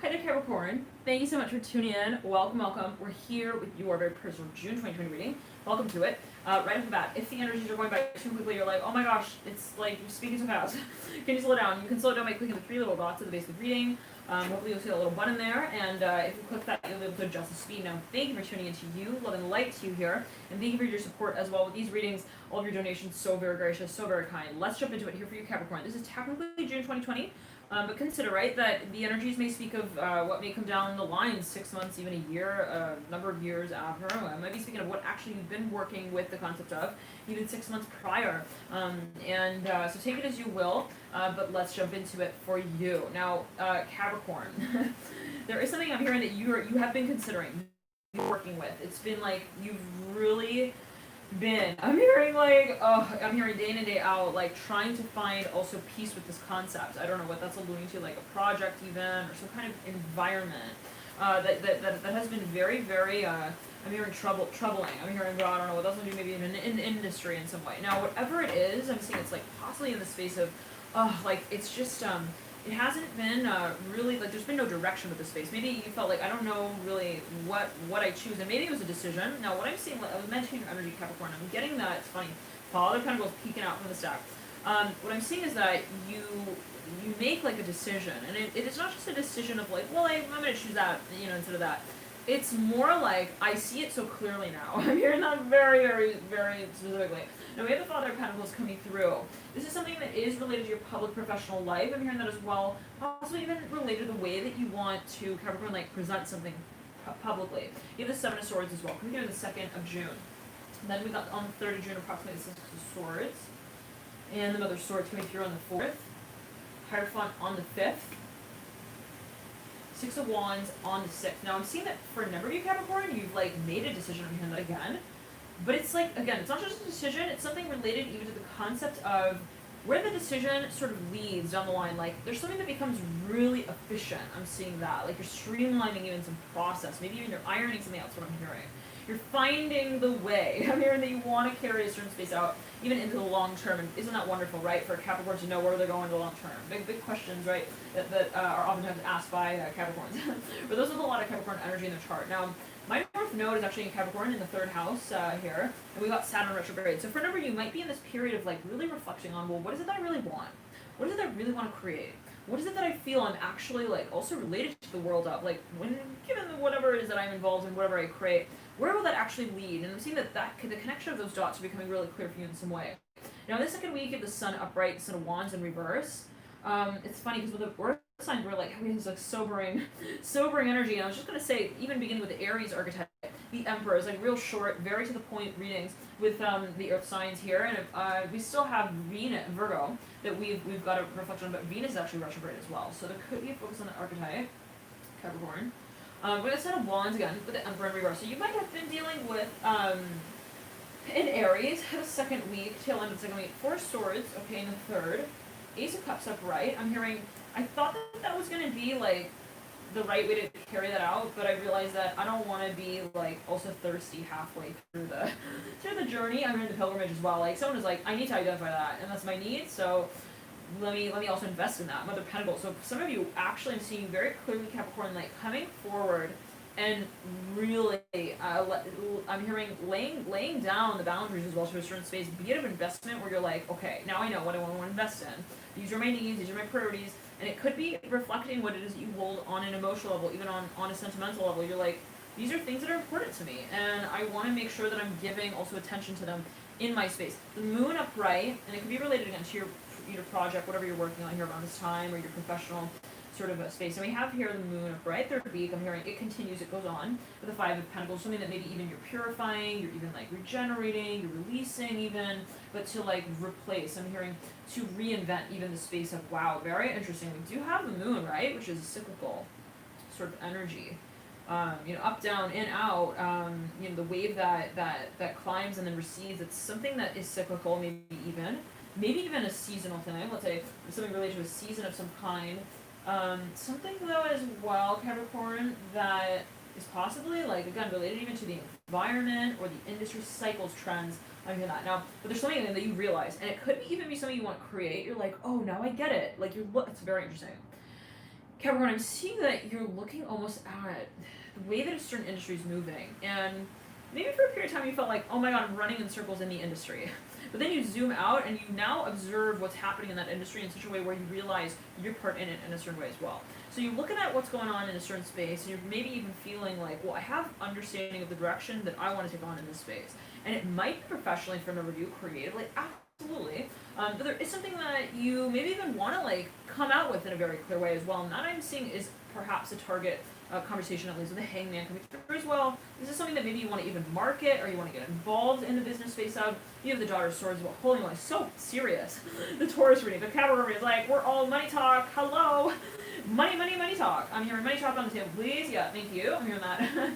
Hi there, Capricorn. Thank you so much for tuning in. Welcome, welcome. We're here with your very personal June 2020 reading. Welcome to it. Right off the bat, if the energies are going by too quickly, you're like, oh my gosh, it's like you're speaking so fast. Can you slow down? You can slow it down by clicking the three little dots at the base of the reading. Hopefully you'll see a little button there, and if you click that, you'll be able to adjust the speed. Now, thank you for tuning into you. Love and light to you here, and thank you for your support as well with these readings. All of your donations, so very gracious, so very kind. Let's jump into it here for you, Capricorn. This is technically June 2020. But consider, right, that the energies may speak of what may come down the line 6 months, even a year, a number of years after. I might be speaking of what actually you've been working with the concept of, even 6 months prior. So take it as you will, but let's jump into it for you. Now, Capricorn, there is something I'm hearing that you have been considering, you're working with. It's been like you've really been. I'm hearing day in and day out, like trying to find also peace with this concept. I don't know what that's alluding to, like a project even, or some kind of environment that has been very, very, I'm hearing troubling. I'm hearing, well, I don't know what that's going to do, maybe in an industry in some way. Now, whatever it is, I'm seeing it's like possibly in the space of, like it's just, it hasn't been really, like there's been no direction with the space. Maybe you felt like, I don't know really what I choose, and maybe it was a decision. Now what I'm seeing, I was mentioning your energy, Capricorn, I'm getting that, it's funny, Father Pentacles peeking out from the stack. What I'm seeing is that you make like a decision, and it is not just a decision of like, well, I'm going to choose that, instead of that. It's more like, I see it so clearly now. I'm hearing that very, very, very specifically. Now we have the Father of Pentacles coming through. This is something that is related to your public professional life. I'm hearing that as well. Possibly even related to the way that you want to, Capricorn, like present something publicly. You have the Seven of Swords as well, coming here on the 2nd of June. And then we got on the 3rd of June approximately the 6 of Swords. And the Mother of Swords coming through on the 4th. Hierophant on the 5th. 6 of Wands on the 6th. Now I'm seeing that for a number of you, Capricorn, you've like made a decision. I'm hearing that again. But it's like, again, it's not just a decision, it's something related even to the concept of where the decision sort of leads down the line. Like, there's something that becomes really efficient. I'm seeing that. Like, you're streamlining even some process. Maybe even you're ironing something out, that's what I'm hearing. You're finding the way. I'm hearing that you want to carry a certain space out, even into the long term. And isn't that wonderful, right, for Capricorn to know where they're going in the long term? Big questions, right, that are oftentimes asked by Capricorns. But those are a lot of Capricorn energy in the chart. Now, my North Node is actually in Capricorn in the 3rd house here, and we got Saturn retrograde. So for a number of you, might be in this period of like really reflecting on, well, what is it that I really want? What is it that I really want to create? What is it that I feel I'm actually like also related to the world of? Like, when given whatever it is that I'm involved in, whatever I create, where will that actually lead? And I'm seeing that the connection of those dots are becoming really clear for you in some way. Now, in the 2nd week, you have the Sun upright, Sun of Wands in reverse. It's funny because with the Earth signs, we're like having this like sobering energy. And I was just gonna say, even beginning with the Aries archetype, the Emperor is like real short, very to the point readings with the Earth signs here, and we still have Venus, Virgo, that we've got a reflection on, but Venus is actually retrograde as well. So there could be a focus on the archetype, Capricorn. We're gonna set of Wands again with the Emperor in reverse. So you might have been dealing with in Aries, the 2nd week, tail end of the 2nd week, 4 Swords, okay, in the 3rd. Ace of Cups upright. I'm hearing, I thought that was going to be like the right way to carry that out, but I realized that I don't want to be like also thirsty halfway through the journey. I'm in the pilgrimage as well. Like someone is like, I need to identify that, and that's my need. So let me also invest in that. Mother of Pentacles. So some of you actually, I'm seeing very clearly, Capricorn, like coming forward and really, I'm hearing laying down the boundaries as well to a certain space, be it of investment where you're like, okay, now I know what I want to invest in. These are my needs, these are my priorities, and it could be reflecting what it is that you hold on an emotional level, even on a sentimental level. You're like, these are things that are important to me, and I want to make sure that I'm giving also attention to them in my space. The Moon upright, and it could be related again to your project, whatever you're working on here around this time, or your professional sort of a space. And we have here the Moon upright, 3rd week. I'm hearing it continues, it goes on with the 5 of Pentacles, something that maybe even you're purifying, you're even like regenerating, you're releasing even, but to like replace. I'm hearing to reinvent even the space of, wow, very interesting. We do have the Moon, right, which is a cyclical sort of energy. Up, down, in, out, the wave that climbs and then recedes. It's something that is cyclical, maybe even a seasonal thing. Let's say something related to a season of some kind. Something though as well, Capricorn, that is possibly like, again, related even to the environment or the industry cycles, trends. I'm hearing that now, but there's something that you realize, and it could even be something you want to create. You're like, oh, now I get it. Like it's very interesting. Capricorn, I'm seeing that you're looking almost at the way that a certain industry is moving, and maybe for a period of time you felt like, oh my god, I'm running in circles in the industry. But then you zoom out and you now observe what's happening in that industry in such a way where you realize your part in it in a certain way as well. So you're looking at what's going on in a certain space, and you're maybe even feeling like, well, I have understanding of the direction that I want to take on in this space. And it might be professionally from a review, creatively, absolutely. But there is something that you maybe even want to like come out with in a very clear way as well. And that I'm seeing is perhaps a target conversation, at least with the hangman coming through as well. This is something that maybe you want to even market, or you want to get involved in the business space of. You have the Daughter of Swords as well. Holy moly, so serious. The Taurus reading, the Capricorn reading is like, we're all money talk, hello. Money, money, money talk. I'm hearing money talk on the table, please. Yeah, thank you. I'm hearing that.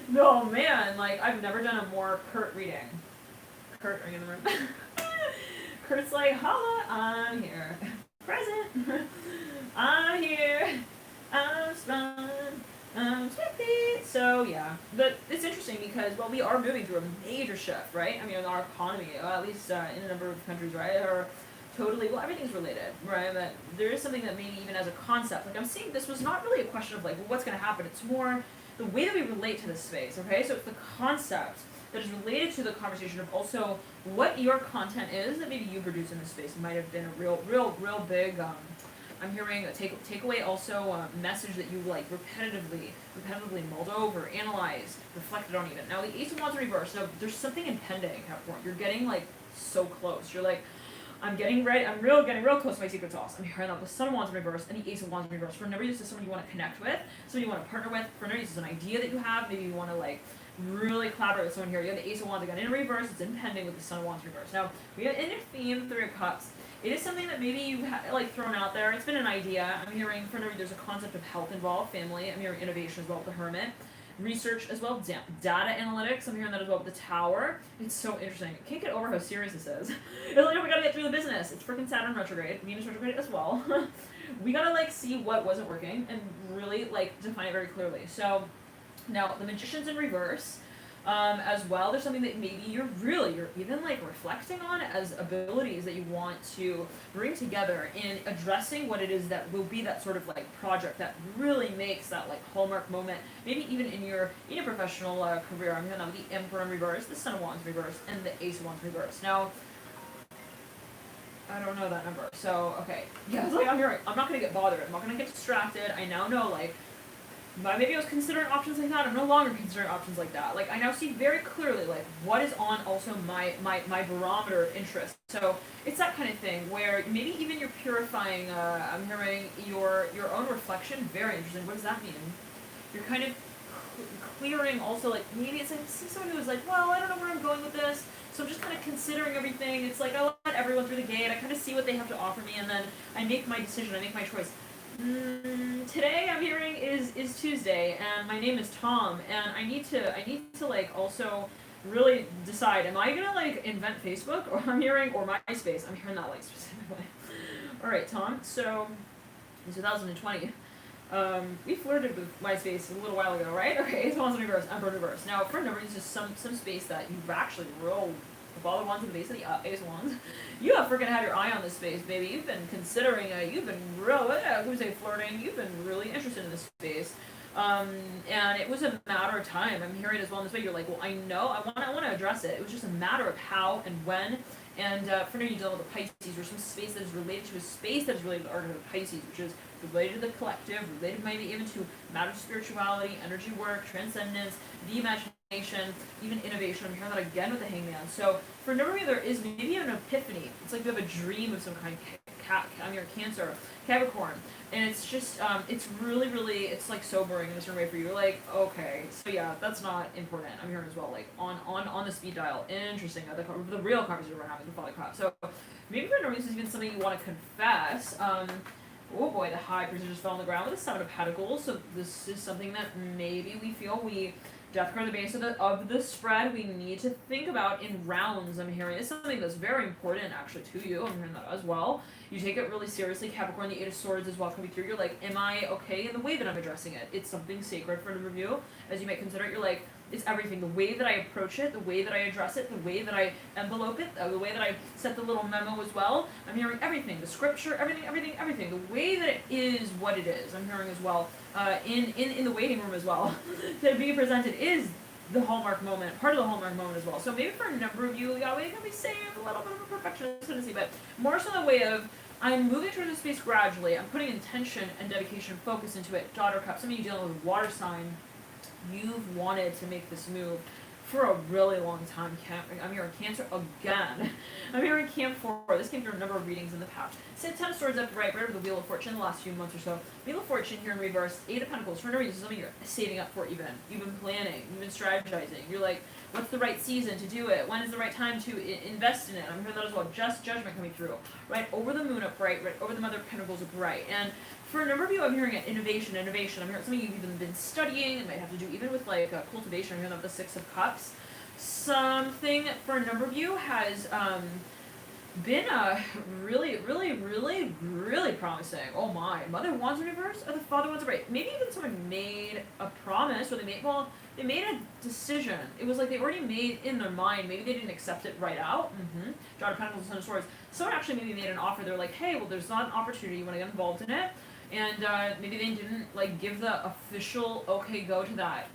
No, man, like, I've never done a more Kurt reading. Kurt, are you in the room? Kurt's like, holla, I'm here. Present. I'm here. I'm spun. I'm sweaty. So, yeah. But it's interesting because, well, we are moving through a major shift, right? I mean, in our economy, at least in a number of countries, right, are totally, well, everything's related, right? But there is something that maybe even as a concept, like I'm seeing this was not really a question of like, well, what's going to happen? It's more the way that we relate to this space, okay? So it's the concept that is related to the conversation of also what your content is that maybe you produce in this space. It might have been a real big, I'm hearing a takeaway, also a message that you like repetitively mulled over, analyzed, reflected on even. Now the Ace of Wands in reverse, so there's something impending, Capricorn. You're getting like so close. You're like, I'm getting ready, getting real close to my secret sauce. I'm hearing that the Sun of Wands in reverse and the Ace of Wands in reverse. For a number of you, this is someone you want to connect with, someone you want to partner with. For another, this is an idea that you have. Maybe you want to like really collaborate with someone here. You have the Ace of Wands again in reverse. It's impending with the Sun of Wands in reverse. Now, we have in your theme, Three of Cups. It is something that maybe you like thrown out there. It's been an idea. I'm hearing for another, there's a concept of health involved, family. I'm hearing innovation as well with the Hermit. Research as well, data analytics. I'm hearing that as well with the Tower. It's so interesting. I can't get over how serious this is. It's like, oh, we gotta get through the business. It's freaking Saturn retrograde, Venus retrograde as well. We gotta like see what wasn't working and really like define it very clearly. So now the Magician's in reverse. As well, there's something that maybe you're even like reflecting on as abilities that you want to bring together in addressing what it is that will be that sort of like project that really makes that like hallmark moment, maybe even in your professional career. I'm gonna have the Emperor in reverse, the Sun of Wands in reverse, and the Ace of Wands in reverse. Now, I don't know that number, so okay, yeah, it's like I'm not gonna get bothered, I'm not gonna get distracted. I now know like, maybe I was considering options like that. I'm no longer considering options like that. Like I now see very clearly like what is on also my barometer of interest. So it's that kind of thing where maybe even you're purifying. I'm hearing your own reflection. Very interesting. What does that mean? You're kind of clearing also like maybe it's like see someone who's like, well, I don't know where I'm going with this. So I'm just kind of considering everything. It's like I let everyone through the gate. I kind of see what they have to offer me, and then I make my decision. I make my choice. Today I'm hearing is Tuesday, and my name is Tom, and I need to like also really decide, am I gonna like invent Facebook, or I'm hearing, or MySpace. I'm hearing that like specifically. All right, Tom. So in 2020, we flirted with MySpace a little while ago, right? Okay, it's Wands in reverse, Emperor in reverse. Now, for a number, it's just some space that you've actually rolled. All the ones in the base of the Ace of Wands. You have freaking had your eye on this space, baby. You've been considering it. You've been flirting. You've been really interested in this space. And it was a matter of time. I'm hearing as well in this way. You're like, well, I know. I want to address it. It was just a matter of how and when. And for now, you deal with the Pisces, or some space that is related to a space that is related to the archetype of Pisces, which is related to the collective, related maybe even to matters of spirituality, energy work, transcendence, the imagination, even innovation. I'm hearing that again with the Hangman. So for a number of you, there is maybe an epiphany. It's like you have a dream of some kind. I'm your Cancer, Capricorn, and it's just it's really it's like sobering in a certain way for you. You're like, okay, so yeah, that's not important. I'm hearing as well, like on the speed dial. Interesting. The real conversation we're having, the Father Cloud. So maybe for no reason, this has been something you want to confess. Oh boy, the High Priest just fell on the ground with the Seven of Pentacles. So this is something that maybe we feel we Death card at the base of the spread we need to think about in rounds. I'm hearing it's something that's very important actually to you. I'm hearing that as well. You take it really seriously. Capricorn, the Eight of Swords is well coming through. You're like, am I okay in the way that I'm addressing it? It's something sacred for the review. As you might consider it, you're like, It's everything. The way that I approach it, the way that I address it, the way that I envelope it, the way that I set the little memo as well. I'm hearing everything. The scripture, everything. The way that it is what it is. I'm hearing as well. In the waiting room as well. That being presented is the hallmark moment, part of the hallmark moment as well. So maybe for a number of you, yeah, we can be saved a little bit of a perfectionist tendency, but more so in the way of I'm moving towards this space gradually. I'm putting intention and dedication, focus into it. Daughter Cup. Some of you dealing with water sign. You've wanted to make this move for a really long time. I'm hearing Cancer again. I'm hearing Camp 4. This came through a number of readings in the past. Say 10 of Swords upright, right over the Wheel of Fortune the last few months or so. Wheel of Fortune here in reverse. 8 of Pentacles. For no reason, some of you are saving up for it even. You've been planning. You've been strategizing. You're like, what's the right season to do it? When is the right time to invest in it? I'm hearing that as well. Just Judgment coming through. Right over the Moon upright, right over the Mother of Pentacles upright. And for a number of you, I'm hearing innovation. I'm hearing some of you have even been studying. It might have to do even with like cultivation. I'm hearing that the 6 of Cups. Something for a number of you has been really promising. Oh my, Mother Wands in reverse or the Father Wands upright. Maybe even someone made a promise or they made a decision. It was like they already made in their mind. Maybe they didn't accept it right out. Daughter of Pentacles, Son of Swords. Someone actually maybe made an offer. They're like, hey, well, there's not an opportunity. You want to get involved in it. And maybe they didn't like give the official okay go to that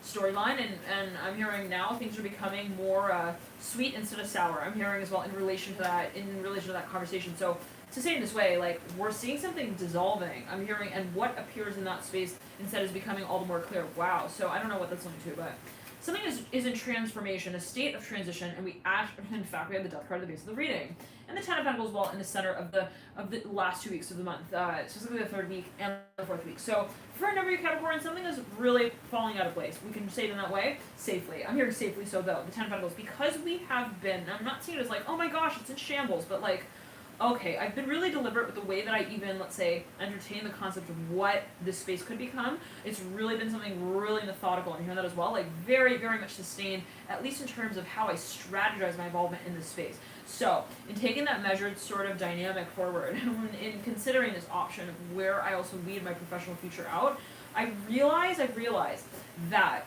storyline, and I'm hearing now things are becoming more sweet instead of sour. I'm hearing as well in relation to that conversation. So to say it in this way, like we're seeing something dissolving. I'm hearing, and what appears in that space instead is becoming all the more clear. Wow. So I don't know what that's linked to, but something is in transformation, a state of transition, and in fact we have the Death card at the base of the reading. And the 10 of Pentacles well in the center of the last 2 weeks of the month, specifically the 3rd week and the 4th week. So for a number of you Capricorn, something is really falling out of place. We can say it in that way, safely. I'm hearing safely so though, the 10 of Pentacles, because we have been, I'm not seeing it as like, oh my gosh, it's in shambles, but like, okay, I've been really deliberate with the way that I even, let's say, entertain the concept of what this space could become. It's really been something really methodical. I'm hearing that as well, like very much sustained, at least in terms of how I strategize my involvement in this space. So, in taking that measured sort of dynamic forward, in considering this option of where I also lead my professional future out, I've realized that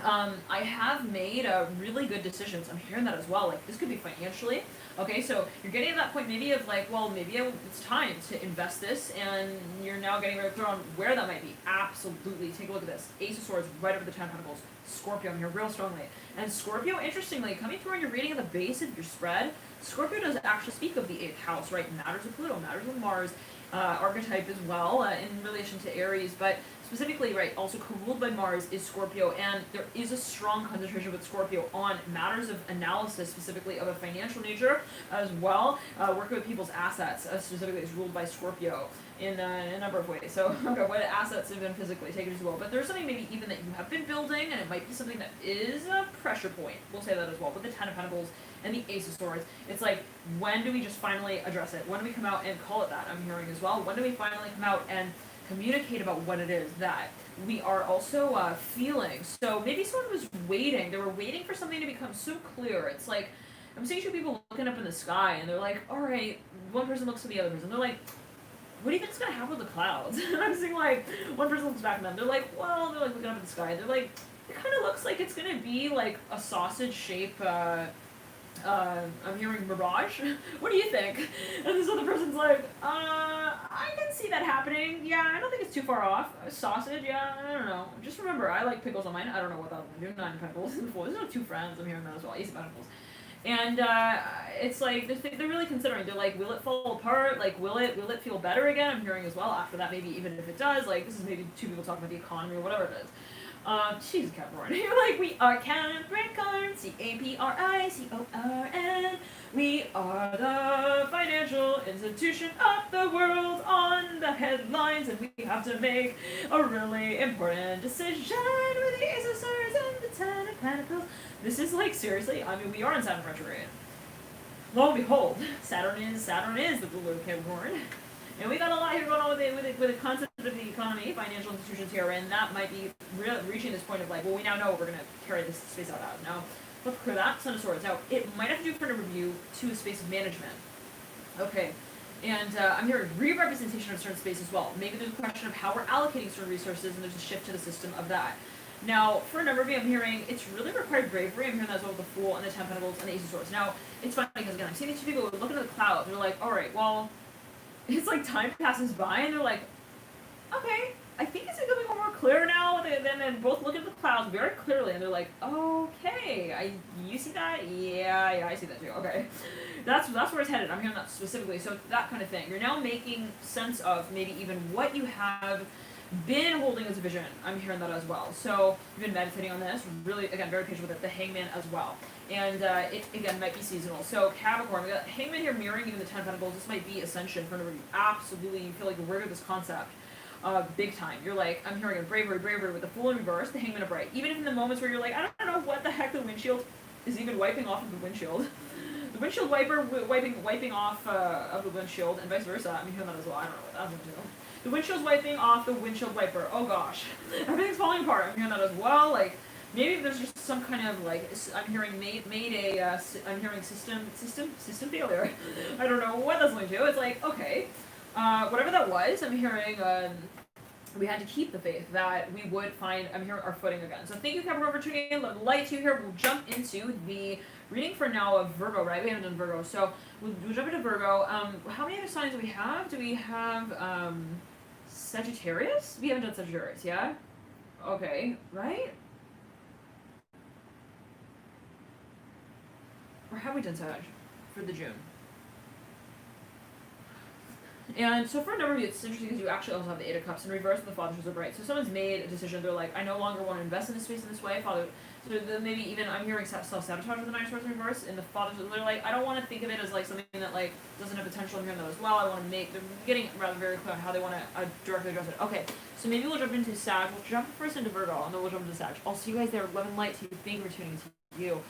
I have made really good decisions. I'm hearing that as well. Like, this could be financially. Okay, so you're getting to that point maybe of like, well, maybe it's time to invest this, and you're now getting ready to throw on where that might be. Absolutely. Take a look at this. Ace of Swords right over the 10 of Pentacles. Scorpio, I'm here real strongly. And Scorpio, interestingly, coming through on your reading at the base of your spread, Scorpio does actually speak of the 8th house, right? Matters of Pluto, matters of Mars, archetype as well, in relation to Aries, but specifically, right, also ruled by Mars is Scorpio, and there is a strong concentration with Scorpio on matters of analysis, specifically of a financial nature as well. Working with people's assets, specifically, is ruled by Scorpio in a number of ways. So, okay, what assets have been physically taken as well. But there's something maybe even that you have been building, and it might be something that is a pressure point. We'll say that as well. With the 10 of Pentacles and the Ace of Swords, it's like, when do we just finally address it? When do we come out and call it that? I'm hearing as well. When do we finally come out and communicate about what it is that we are also feeling? So maybe someone was waiting. They were waiting for something to become so clear. It's like, I'm seeing two people looking up in the sky, and they're like, all right, one person looks to the other person. They're like, what do you think is going to happen with the clouds? And I'm seeing like, one person looks back at them. They're like, well, they're like looking up at the sky. They're like, it kind of looks like it's going to be like a sausage shape, I'm hearing mirage. What do you think? And this other person's like, I can see that happening. Yeah, I don't think it's too far off. Sausage, yeah, I don't know. Just remember, I like pickles on mine. I don't know what that would do. 9 of Pentacles. There's no 2 friends. I'm hearing that as well. Ace of Pentacles. And it's like they're really considering. They're like, will it fall apart? Like, will it feel better again? I'm hearing as well. After that, maybe even if it does, like this is maybe 2 people talking about the economy or whatever it is. She's Capricorn. You're like, we are Capricorn, Capricorn. We are the financial institution of the world on the headlines, and we have to make a really important decision with the Ace of Swords and the 10 of Pentacles. This is like, seriously, I mean, we are in Saturn retrograde. Lo and behold, Saturn is the ruler of Capricorn. And we got a lot here going on with the concept of the economy, financial institutions here, and that might be reaching this point of like, well, we now know we're going to carry this space out. Now, let's clear that. Son of Swords. Now, it might have to do for a review to a space of management. Okay. And I'm hearing re-representation of a certain space as well. Maybe there's a question of how we're allocating certain resources, and there's a shift to the system of that. Now, for a number of you, I'm hearing it's really required bravery. I'm hearing that as well with the Fool and the Ten of Pentacles and the Ace of Swords. Now, it's funny because, again, I'm seeing these two people looking at the clouds. They're like, all right, well, it's like time passes by, and they're like, okay, I think it's becoming more clear now. Then both look at the clouds very clearly, and they're like, okay, you see that? Yeah, I see that too. Okay, that's where it's headed. I'm hearing that specifically. So that kind of thing. You're now making sense of maybe even what you have been holding as a vision. I'm hearing that as well. So you've been meditating on this. Really, again, very patient with it. The Hangman as well. And it, again, might be seasonal. So Capricorn, we got Hangman here mirroring even the Ten of Pentacles. This might be Ascension for a number of you. Absolutely, you feel like you're aware of this concept. Big time. You're like, I'm hearing a bravery with the Fool in reverse, the Hangman upright. Even in the moments where you're like, I don't know what the heck the windshield is even wiping off of the windshield. The windshield wiper wiping off of the windshield, and vice versa. I'm hearing that as well. I don't know what that's going to do. The windshield's wiping off the windshield wiper. Oh gosh. Everything's falling apart. I'm hearing that as well. Like, maybe there's just some kind of, like, I'm hearing I'm hearing system failure. I don't know what that's going to do. It's like, okay. Whatever that was, I'm hearing, we had to keep the faith that we would find, I'm hearing, our footing again. So thank you, Capricorn, for tuning in. Light to you here. We'll jump into the reading for now of Virgo, right? We haven't done Virgo. So we'll jump into Virgo. How many other signs do we have? Do we have, Sagittarius? We haven't done Sagittarius, yeah? Okay, right? Or have we done Sag for the June? And so for a number of you, it's interesting because you actually also have the Eight of Cups in reverse and the Father Shows Up right. So someone's made a decision. They're like, I no longer want to invest in this space in this way. Father, so maybe even I'm hearing self-sabotage with the Nine of Swords in reverse. And the Father, they're like, I don't want to think of it as like something that like doesn't have potential. I'm hearing that as well. I want to make, they're getting rather very clear on how they want to directly address it. Okay, so maybe we'll jump into Sag. We'll jump first into Virgo, and then we'll jump into Sag. I'll see you guys there. Love and light to you. Thank you for tuning in to you.